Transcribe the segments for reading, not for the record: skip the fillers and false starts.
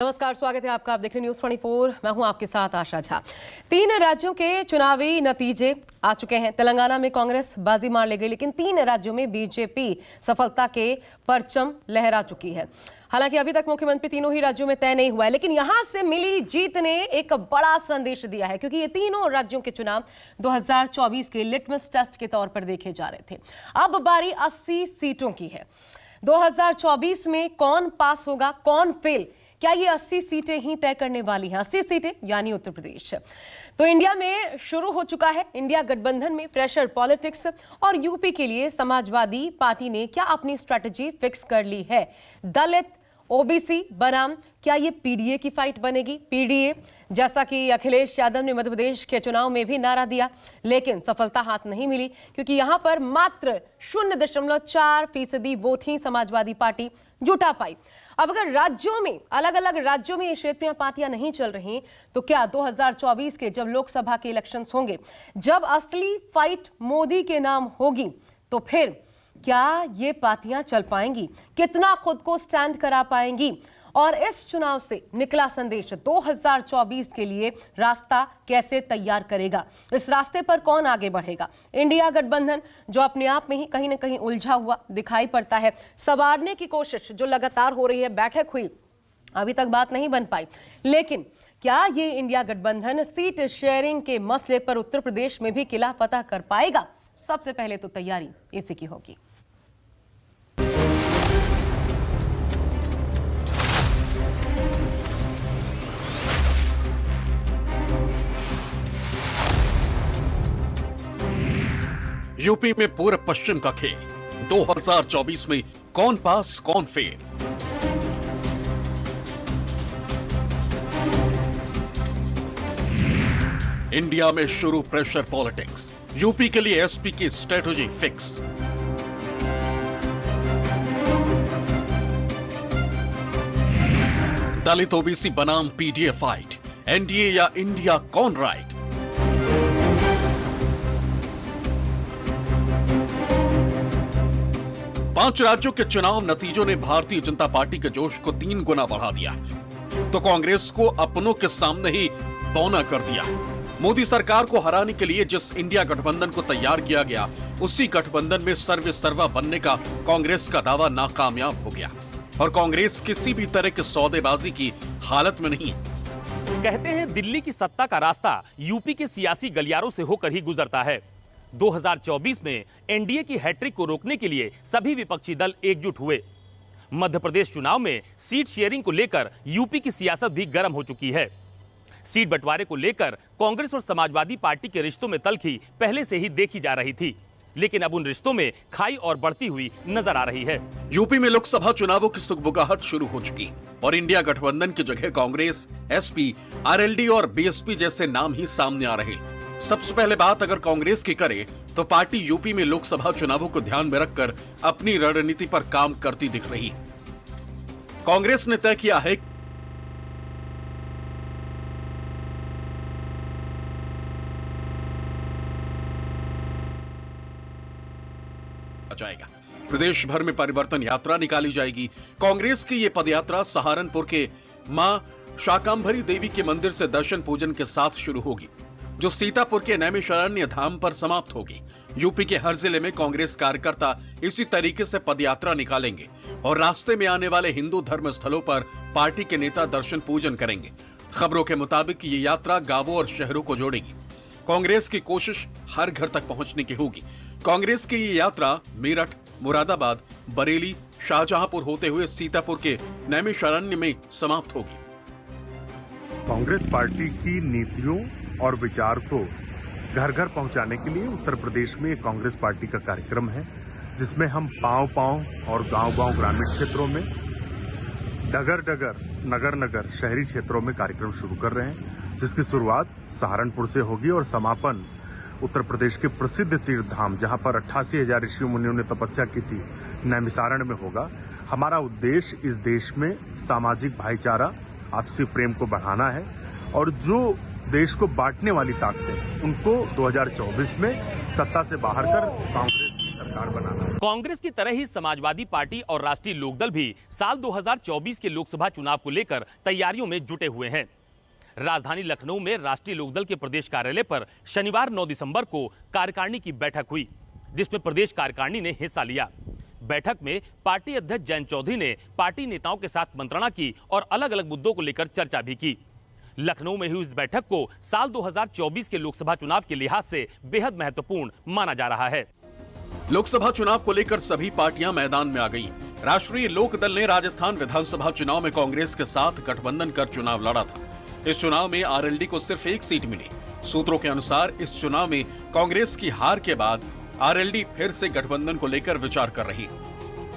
नमस्कार, स्वागत है आपका। आप देख रहे न्यूज 24। मैं हूं आपके साथ आशा झा। 3 राज्यों के चुनावी नतीजे आ चुके हैं। तेलंगाना में कांग्रेस बाजी मार ले गई, लेकिन 3 राज्यों में बीजेपी सफलता के परचम लहरा चुकी है। हालांकि अभी तक मुख्यमंत्री तीनों ही राज्यों में तय नहीं हुआ है, लेकिन यहां से मिली जीत ने एक बड़ा संदेश दिया है, क्योंकि ये तीनों राज्यों के चुनाव 2024 के लिटमस टेस्ट के तौर पर देखे जा रहे थे। अब बारी 80 सीटों की है। 2024 में कौन पास होगा, कौन फेल, क्या ये 80 सीटें ही तय करने वाली हैं? 80 सीटें यानी उत्तर प्रदेश। तो इंडिया में शुरू हो चुका है इंडिया गठबंधन में प्रेशर पॉलिटिक्स, और यूपी के लिए समाजवादी पार्टी ने क्या अपनी स्ट्रैटेजी फिक्स कर ली है? दलित ओबीसी बनाम क्या ये पीडीए की फाइट बनेगी? पीडीए जैसा कि अखिलेश यादव ने मध्य प्रदेश के चुनाव में भी नारा दिया, लेकिन सफलता हाथ नहीं मिली, क्योंकि यहां पर मात्र 0.4% वोट ही समाजवादी पार्टी जुटा पाई। अब अगर राज्यों में, अलग अलग राज्यों में ये क्षेत्रीय पार्टियां नहीं चल रही, तो क्या 2024 के जब लोकसभा के इलेक्शंस होंगे, जब असली फाइट मोदी के नाम होगी, तो फिर क्या ये पार्टियां चल पाएंगी? कितना खुद को स्टैंड करा पाएंगी? और इस चुनाव से निकला संदेश 2024 के लिए रास्ता कैसे तैयार करेगा? इस रास्ते पर कौन आगे बढ़ेगा? इंडिया गठबंधन जो अपने आप में ही कहीं ना कहीं उलझा हुआ दिखाई पड़ता है, संवारने की कोशिश जो लगातार हो रही है, बैठक हुई, अभी तक बात नहीं बन पाई, लेकिन क्या ये इंडिया गठबंधन सीट शेयरिंग के मसले पर उत्तर प्रदेश में भी किला पता कर पाएगा? सबसे पहले तो तैयारी इसी की होगी। यूपी में पूर्व पश्चिम का खेल। 2024 में कौन पास कौन फेल। इंडिया में शुरू प्रेशर पॉलिटिक्स, यूपी के लिए एसपी की स्ट्रेटजी फिक्स। दलित ओबीसी बनाम पीडीए फाइट, एनडीए या इंडिया कौन राइट? पांच राज्यों के चुनाव नतीजों ने भारतीय जनता पार्टी के जोश को 3 गुना बढ़ा दिया, तो कांग्रेस को अपनों के सामने ही बौना कर दिया। मोदी सरकार को हराने के लिए जिस इंडिया गठबंधन को तैयार किया गया, उसी गठबंधन में सर्वे सर्वा बनने का कांग्रेस का दावा नाकामयाब हो गया, और कांग्रेस किसी भी तरह की सौदेबाजी की हालत में नहीं। कहते हैं दिल्ली की सत्ता का रास्ता यूपी के सियासी गलियारों से होकर ही गुजरता है। 2024 में एनडीए की हैट्रिक को रोकने के लिए सभी विपक्षी दल एकजुट हुए। मध्य प्रदेश चुनाव में सीट शेयरिंग को लेकर यूपी की सियासत भी गर्म हो चुकी है। सीट बंटवारे को लेकर कांग्रेस और समाजवादी पार्टी के रिश्तों में तल्खी पहले से ही देखी जा रही थी, लेकिन अब उन रिश्तों में खाई और बढ़ती हुई नजर आ रही है। यूपी में लोकसभा चुनावों की सुगबुगाहट शुरू हो चुकी, और इंडिया गठबंधन की जगह कांग्रेस, एसपी, आरएलडी और बीएसपी जैसे नाम ही सामने आ रहे। सबसे पहले बात अगर कांग्रेस की करे, तो पार्टी यूपी में लोकसभा चुनावों को ध्यान में रखकर अपनी रणनीति पर काम करती दिख रही। कांग्रेस ने तय किया है जाएगा, प्रदेश भर में परिवर्तन यात्रा निकाली जाएगी। कांग्रेस की ये पदयात्रा सहारनपुर के मां शाकंभरी देवी के मंदिर से दर्शन पूजन के साथ शुरू होगी, जो सीतापुर के नैमिषारण्य धाम पर समाप्त होगी। यूपी के हर जिले में कांग्रेस कार्यकर्ता इसी तरीके से पदयात्रा निकालेंगे, और रास्ते में आने वाले हिंदू धर्म स्थलों पर पार्टी के नेता दर्शन पूजन करेंगे। खबरों के मुताबिक ये यात्रा गांवों और शहरों को जोड़ेगी। कांग्रेस की कोशिश हर घर तक पहुंचने की होगी। कांग्रेस की ये यात्रा मेरठ, मुरादाबाद, बरेली, शाहजहांपुर होते हुए सीतापुर के नैमिषारण्य में समाप्त होगी। कांग्रेस पार्टी की नीतियों और विचार को घर घर पहुंचाने के लिए उत्तर प्रदेश में कांग्रेस पार्टी का कार्यक्रम है, जिसमें हम पांव-पांव और गांव-गांव ग्रामीण क्षेत्रों में, डगर-डगर, नगर-नगर शहरी क्षेत्रों में कार्यक्रम शुरू कर रहे हैं, जिसकी शुरुआत सहारनपुर से होगी और समापन उत्तर प्रदेश के प्रसिद्ध तीर्थ धाम, जहां पर 88,000 ऋषियों मुनियों ने तपस्या की थी, नैमिषारण्य में होगा। हमारा उद्देश्य इस देश में सामाजिक भाईचारा, आपसी प्रेम को बढ़ाना है, और जो देश को बांटने वाली ताकतें, उनको 2024 में सत्ता से बाहर कर कांग्रेस सरकार बनाना है। कांग्रेस की तरह ही समाजवादी पार्टी और राष्ट्रीय लोकदल भी साल 2024 के लोकसभा चुनाव को लेकर तैयारियों में जुटे हुए हैं। राजधानी लखनऊ में राष्ट्रीय लोकदल के प्रदेश कार्यालय पर शनिवार 9 दिसंबर को कार्यकारिणी की बैठक हुई, जिसमें प्रदेश कार्यकारिणी ने हिस्सा लिया। बैठक में पार्टी अध्यक्ष जयंत चौधरी ने पार्टी नेताओं के साथ मंत्रणा की और अलग अलग मुद्दों को लेकर चर्चा भी की। लखनऊ में हुई इस बैठक को साल 2024 के लोकसभा चुनाव के लिहाज से बेहद महत्वपूर्ण माना जा रहा है। लोकसभा चुनाव को लेकर सभी पार्टियां मैदान में आ गई। राष्ट्रीय लोकदल ने राजस्थान विधानसभा चुनाव में कांग्रेस के साथ गठबंधन कर चुनाव लड़ा था। इस चुनाव में आरएलडी को सिर्फ एक सीट मिली। सूत्रों के अनुसार इस चुनाव में कांग्रेस की हार के बाद आरएलडी फिर से गठबंधन को लेकर विचार कर रही।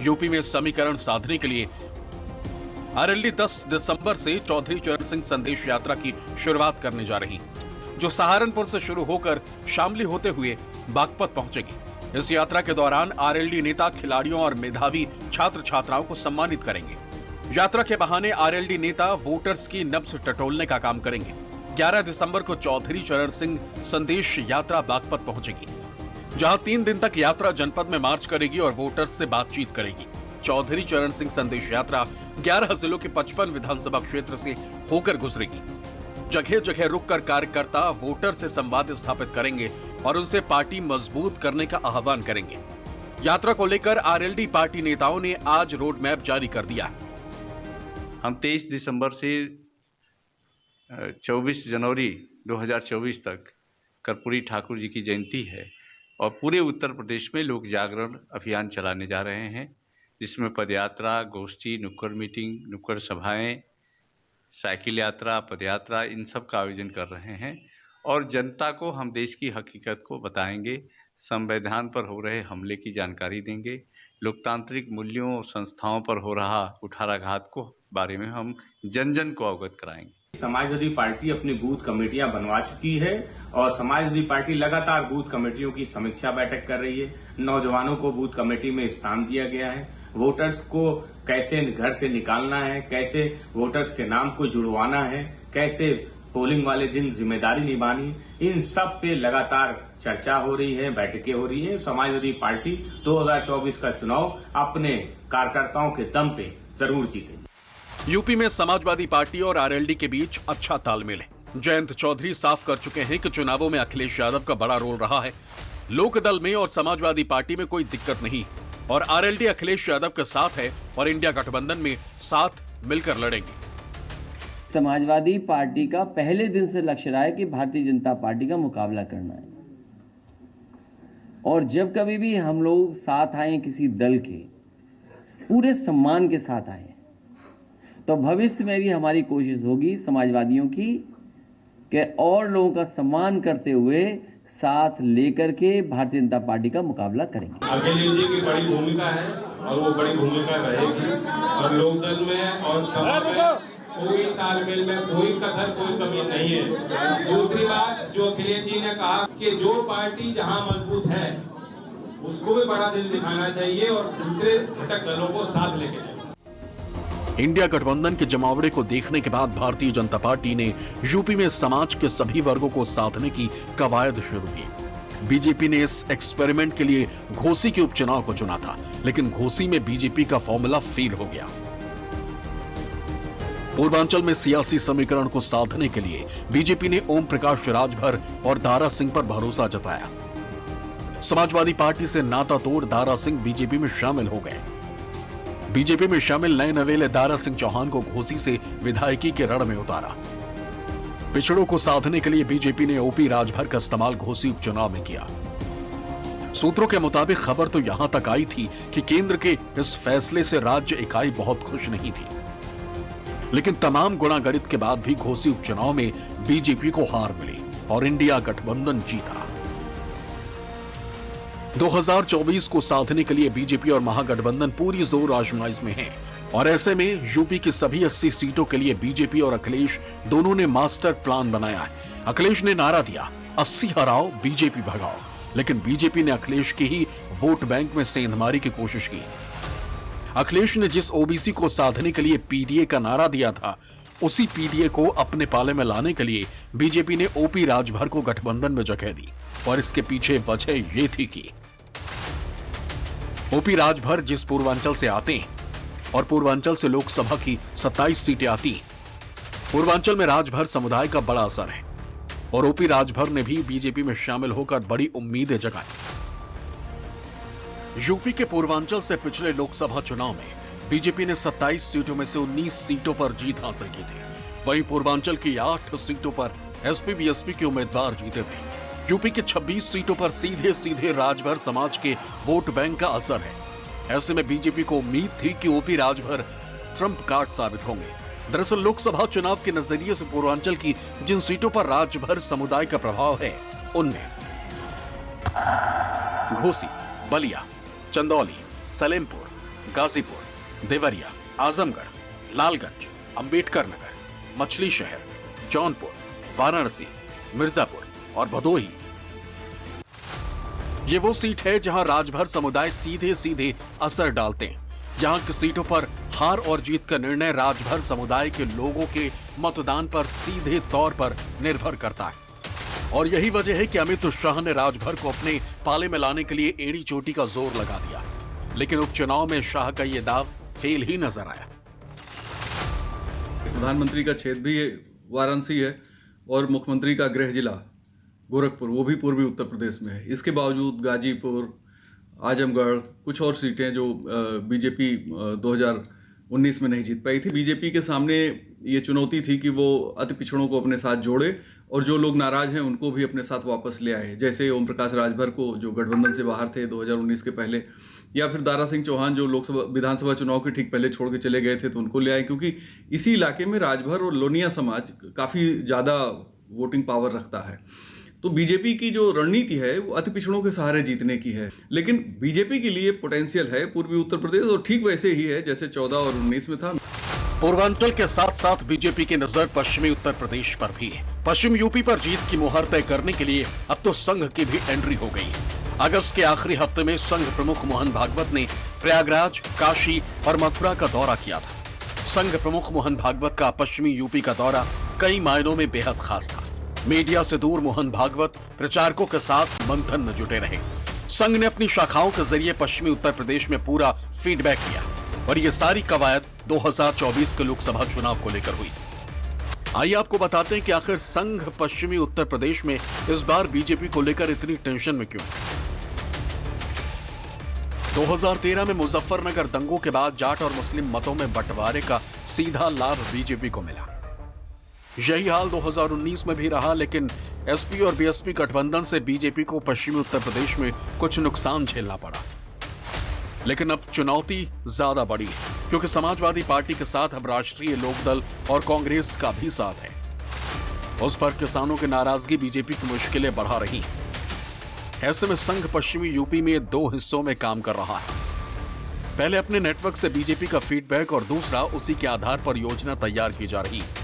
यूपी में समीकरण साधने के लिए आरएलडी 10 दिसंबर से चौधरी चरण सिंह संदेश यात्रा की शुरुआत करने जा रही, जो सहारनपुर से शुरू होकर शामली होते हुए बागपत पहुंचेगी। इस यात्रा के दौरान आरएलडी नेता खिलाड़ियों और मेधावी छात्र छात्राओं को सम्मानित करेंगे। यात्रा के बहाने आरएलडी नेता वोटर्स की नब्ज टटोलने का काम करेंगे। 11 दिसंबर को चौधरी चरण सिंह संदेश यात्रा बागपत पहुंचेगी, जहां 3 दिन तक यात्रा जनपद में मार्च करेगी और वोटर्स से बातचीत करेगी। चौधरी चरण सिंह संदेश यात्रा 11 जिलों के 55 विधानसभा क्षेत्र से होकर गुजरेगी। जगह जगह रुककर कार्यकर्ता वोटर से संवाद स्थापित करेंगे और उनसे पार्टी मजबूत करने का आह्वान करेंगे। यात्रा को लेकर आरएलडी पार्टी नेताओं ने आज रोड मैप जारी कर दिया है। हम 23 दिसंबर से 24 जनवरी 2024 तक कर्पूरी ठाकुर जी की जयंती है और पूरे उत्तर प्रदेश में लोक जागरण अभियान चलाने जा रहे हैं, जिसमें पदयात्रा, गोष्ठी, नुक्कड़ मीटिंग, नुक्कड़ सभाएं, साइकिल यात्रा, पदयात्रा, इन सब का आयोजन कर रहे हैं और जनता को हम देश की हकीकत को बताएंगे, संविधान पर हो रहे हमले की जानकारी देंगे, लोकतांत्रिक मूल्यों और संस्थाओं पर हो रहा कुठाराघात को बारे में हम जन जन को अवगत कराएंगे। समाजवादी पार्टी अपनी बूथ कमेटियां बनवा चुकी है और समाजवादी पार्टी लगातार बूथ कमेटियों की समीक्षा बैठक कर रही है। नौजवानों को बूथ कमेटी में स्थान दिया गया है। वोटर्स को कैसे घर से निकालना है, कैसे वोटर्स के नाम को जुड़वाना है, कैसे पोलिंग वाले दिन जिम्मेदारी निभानी, इन सब पे लगातार चर्चा हो रही है, बैठकें हो रही है। समाजवादी पार्टी 2024 का चुनाव अपने कार्यकर्ताओं के दम पे जरूर जीतेगी। यूपी में समाजवादी पार्टी और आरएलडी के बीच अच्छा तालमेल है। जयंत चौधरी साफ कर चुके हैं कि चुनावों में अखिलेश यादव का बड़ा रोल रहा है। लोकदल में और समाजवादी पार्टी में कोई दिक्कत नहीं और आरएलडी अखिलेश यादव के साथ है और इंडिया गठबंधन में साथ मिलकर लड़ेंगे। समाजवादी पार्टी का पहले दिन से लक्ष्य रहा है कि भारतीय जनता पार्टी का मुकाबला करना है और जब कभी भी हम लोग साथ आए किसी दल के, पूरे सम्मान के साथ आए, तो भविष्य में भी हमारी कोशिश होगी समाजवादियों की कि और लोगों का सम्मान करते हुए साथ लेकर के भारतीय जनता पार्टी का मुकाबला करेंगे। अखिलेश जी की बड़ी भूमिका है और वो बड़ी भूमिका रहेगी और लोकदल में और सभा में कोई तालमेल में कोई कसर, कोई कमी नहीं है। दूसरी बात जो अखिलेश जी ने कहा कि जो पार्टी जहां मजबूत है उसको भी बड़ा दिल दिखाना चाहिए और दूसरे घटक दलों को साथ लेके चलना। इंडिया गठबंधन के जमावड़े को देखने के बाद भारतीय जनता पार्टी ने यूपी में समाज के सभी वर्गों को साधने की कवायद शुरू की। बीजेपी ने इस एक्सपेरिमेंट के लिए घोसी के उपचुनाव को चुना था, लेकिन घोसी में बीजेपी का फॉर्मूला फेल हो गया। पूर्वांचल में सियासी समीकरण को साधने के लिए बीजेपी ने ओम प्रकाश राजभर और दारा सिंह पर भरोसा जताया। समाजवादी पार्टी से नाता तोड़ दारा सिंह बीजेपी में शामिल हो गए। बीजेपी में शामिल नए नवेले दारा सिंह चौहान को घोसी से विधायकी के रण में उतारा। पिछड़ों को साधने के लिए बीजेपी ने ओपी राजभर का इस्तेमाल घोसी उपचुनाव में किया। सूत्रों के मुताबिक खबर तो यहां तक आई थी कि केंद्र के इस फैसले से राज्य इकाई बहुत खुश नहीं थी, लेकिन तमाम गुणागणित के बाद भी घोसी उपचुनाव में बीजेपी को हार मिली और इंडिया गठबंधन जीता। 2024 को साधने के लिए बीजेपी और महागठबंधन पूरी जोर आजमाइश में है और ऐसे में यूपी की सभी 80 सीटों के लिए बीजेपी और अखिलेश दोनों ने मास्टर प्लान बनाया है। अखिलेश ने नारा दिया 80 हराओ बीजेपी भगाओ, लेकिन बीजेपी ने अखिलेश के ही वोट बैंक में सेंधमारी की कोशिश की। अखिलेश ने जिस ओबीसी को साधने के लिए पीडीए का नारा दिया था, उसी पीडीए को अपने पाले में लाने के लिए बीजेपी ने ओपी राजभर को गठबंधन में जगह दी और इसके पीछे वजह ये थी कि ओपी राजभर जिस पूर्वांचल से आते हैं और पूर्वांचल से लोकसभा की 27 सीटें आती हैं, पूर्वांचल में राजभर समुदाय का बड़ा असर है और ओपी राजभर ने भी बीजेपी में शामिल होकर बड़ी उम्मीदें जगाई। यूपी के पूर्वांचल से पिछले लोकसभा चुनाव में बीजेपी ने 27 सीटों में से 19 सीटों पर जीत हासिल की थी। वहीं पूर्वांचल की 8 सीटों पर एसपी बीएसपी के उम्मीदवार जीते थे। यूपी के 26 सीटों पर सीधे सीधे राजभर समाज के वोट बैंक का असर है। ऐसे में बीजेपी को उम्मीद थी कि ओपी राजभर ट्रम्प कार्ड साबित होंगे। दरअसल लोकसभा चुनाव के नजरिए से पूर्वांचल की जिन सीटों पर राजभर समुदाय का प्रभाव है, उनमें घोसी, बलिया, चंदौली, सलेमपुर, गाजीपुर, देवरिया, आजमगढ़, लालगंज, अंबेडकर नगर, मछली शहर, जौनपुर, वाराणसी, मिर्जापुर और भदोही। ये वो सीट है जहां राजभर समुदाय सीधे सीधे असर डालते हैं। यहां की सीटों पर हार और जीत का निर्णय राजभर समुदाय के लोगों के मतदान पर सीधे तौर पर निर्भर करता है और यही वजह है कि अमित शाह ने राजभर को अपने पाले में लाने के लिए एड़ी चोटी का जोर लगा दिया। लेकिन उपचुनाव में शाह का यह दाव फेल ही नजर आया। प्रधानमंत्री का क्षेत्र भी वाराणसी है और मुख्यमंत्री का गृह जिला गोरखपुर, वो भी पूर्वी उत्तर प्रदेश में है। इसके बावजूद गाजीपुर, आजमगढ़, कुछ और सीटें जो बीजेपी 2019 में नहीं जीत पाई थी। बीजेपी के सामने ये चुनौती थी कि वो अति पिछड़ों को अपने साथ जोड़े और जो लोग नाराज हैं उनको भी अपने साथ वापस ले आए। जैसे ओम प्रकाश राजभर को, जो गठबंधन से बाहर थे 2019 के पहले, या फिर दारा सिंह चौहान जो लोकसभा विधानसभा चुनाव के ठीक पहले छोड़ के चले गए थे, तो उनको ले आए, क्योंकि इसी इलाके में राजभर और लोनिया समाज काफ़ी ज़्यादा वोटिंग पावर रखता है। तो बीजेपी की जो रणनीति है वो अति पिछड़ों के सहारे जीतने की है। लेकिन बीजेपी के लिए पोटेंशियल है पूर्वी उत्तर प्रदेश, और ठीक वैसे ही है जैसे 14 और 19 में था। पूर्वांचल के साथ साथ बीजेपी की नजर पश्चिमी उत्तर प्रदेश पर भी है। पश्चिम यूपी पर जीत की मुहर तय करने के लिए अब तो संघ की भी एंट्री हो गई है। अगस्त के आखिरी हफ्ते में संघ प्रमुख मोहन भागवत ने प्रयागराज, काशी और मथुरा का दौरा किया था। संघ प्रमुख मोहन भागवत का पश्चिमी यूपी का दौरा कई मायनों में बेहद खास था। मीडिया से दूर मोहन भागवत प्रचारकों के साथ मंथन में जुटे रहे। संघ ने अपनी शाखाओं के जरिए पश्चिमी उत्तर प्रदेश में पूरा फीडबैक किया और ये सारी कवायद 2024 के लोकसभा चुनाव को लेकर हुई। आइए आपको बताते हैं कि आखिर संघ पश्चिमी उत्तर प्रदेश में इस बार बीजेपी को लेकर इतनी टेंशन में क्यों। 2013 में मुजफ्फरनगर दंगों के बाद जाट और मुस्लिम मतों में बंटवारे का सीधा लाभ बीजेपी को मिला। यही हाल 2019 में भी रहा, लेकिन एसपी और बीएसपी गठबंधन से बीजेपी को पश्चिमी उत्तर प्रदेश में कुछ नुकसान झेलना पड़ा। लेकिन अब चुनौती ज्यादा बड़ी है, क्योंकि समाजवादी पार्टी के साथ अब राष्ट्रीय लोकदल और कांग्रेस का भी साथ है। उस पर किसानों की नाराजगी बीजेपी की मुश्किलें बढ़ा रही है। ऐसे में संघ पश्चिमी यूपी में 2 हिस्सों में काम कर रहा है। पहले अपने नेटवर्क से बीजेपी का फीडबैक और दूसरा उसी के आधार पर योजना तैयार की जा रही है।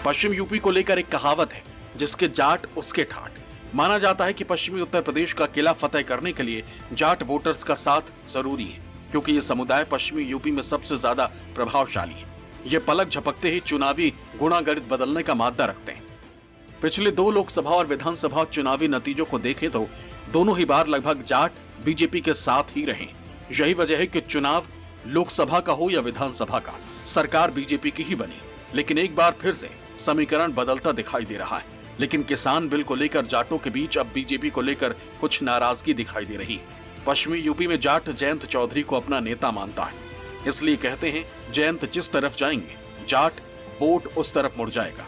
पश्चिम यूपी को लेकर एक कहावत है, जिसके जाट उसके ठाट। माना जाता है कि पश्चिमी उत्तर प्रदेश का किला फतेह करने के लिए जाट वोटर्स का साथ जरूरी है, क्योंकि ये समुदाय पश्चिमी यूपी में सबसे ज्यादा प्रभावशाली है। ये पलक झपकते ही चुनावी गुणागणित बदलने का मादा रखते हैं। पिछले 2 लोकसभा और विधानसभा चुनावी नतीजों को देखें तो दोनों ही बार लगभग जाट बीजेपी के साथ ही रहे। यही वजह है कि चुनाव लोकसभा का हो या विधानसभा का, सरकार बीजेपी की ही बनी। लेकिन एक बार फिर से समीकरण बदलता दिखाई दे रहा है। लेकिन किसान बिल को लेकर जाटों के बीच अब बीजेपी को लेकर कुछ नाराजगी दिखाई दे रही। पश्चिमी यूपी में जाट जयंत चौधरी को अपना नेता मानता है, इसलिए कहते हैं जयंत जिस तरफ जाएंगे जाट वोट उस तरफ मुड़ जाएगा।